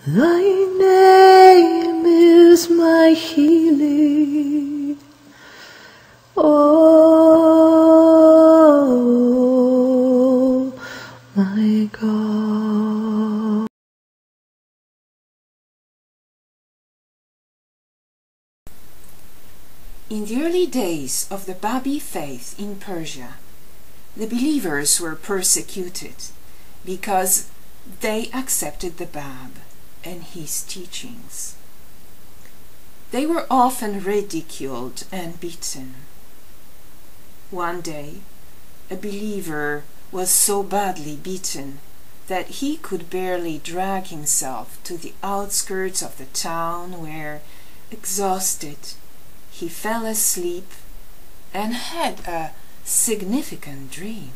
Thy name is my healing. Oh, my God. In the early days of the Babi faith in Persia, the believers were persecuted because they accepted the Bab and his teachings. They were often ridiculed and beaten. One day, a believer was so badly beaten that he could barely drag himself to the outskirts of the town where, exhausted, he fell asleep and had a significant dream.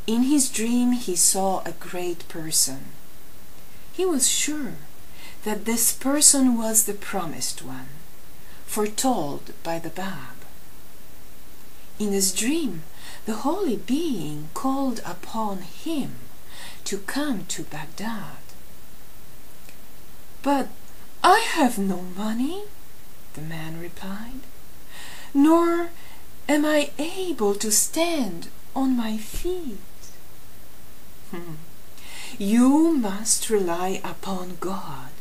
In his dream he saw a great person. He was sure that this person was the promised one, foretold by the Bab. In his dream, the holy being called upon him to come to Baghdad. "But I have no money," the man replied, "nor am I able to stand on my feet." "You must rely upon God,"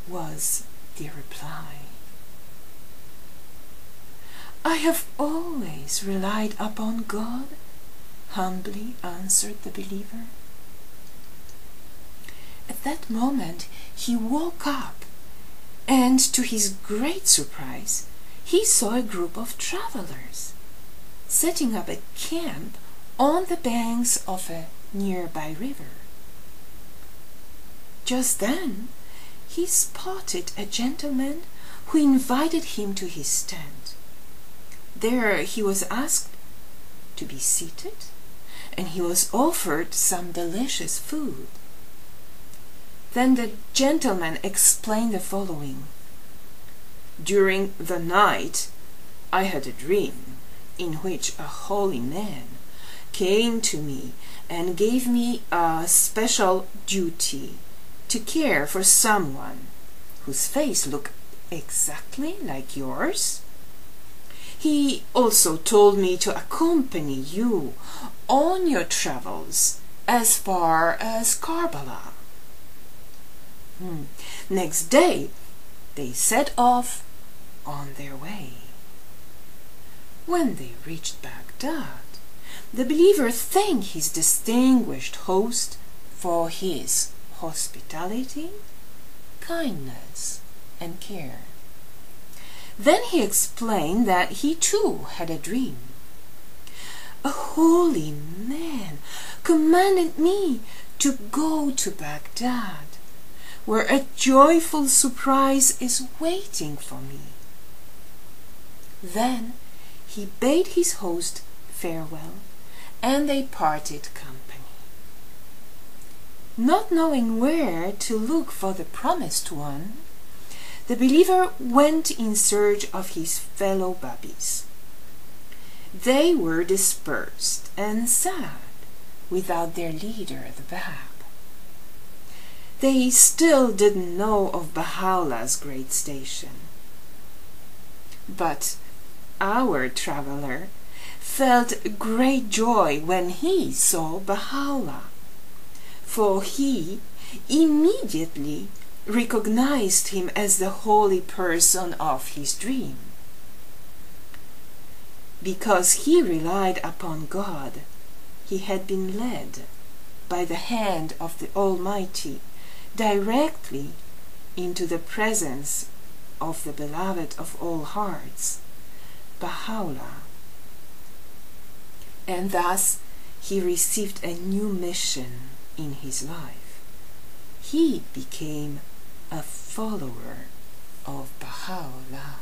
was the reply. "I have always relied upon God," humbly answered the believer. At that moment he woke up, and to his great surprise he saw a group of travelers setting up a camp on the banks of a nearby river. Just then he spotted a gentleman who invited him to his tent. There he was asked to be seated, and he was offered some delicious food. Then the gentleman explained the following: "During the night I had a dream in which a holy man came to me and gave me a special duty to care for someone whose face looked exactly like yours. He also told me to accompany you on your travels as far as Karbala." Next day they set off on their way. When they reached Baghdad, the believer thanked his distinguished host for his hospitality, kindness, and care. Then he explained that he too had a dream. "A holy man commanded me to go to Baghdad, where a joyful surprise is waiting for me." Then he bade his host farewell, and they parted company. Not knowing where to look for the promised one, the believer went in search of his fellow Babis. They were dispersed and sad without their leader, the Bab. They still didn't know of Baha'u'llah's great station. But our traveler felt great joy when he saw Baha'u'llah, for he immediately recognized him as the holy person of his dream. Because he relied upon God, he had been led by the hand of the Almighty directly into the presence of the beloved of all hearts, Baha'u'llah. And thus he received a new mission in his life. He became a follower of Baha'u'llah.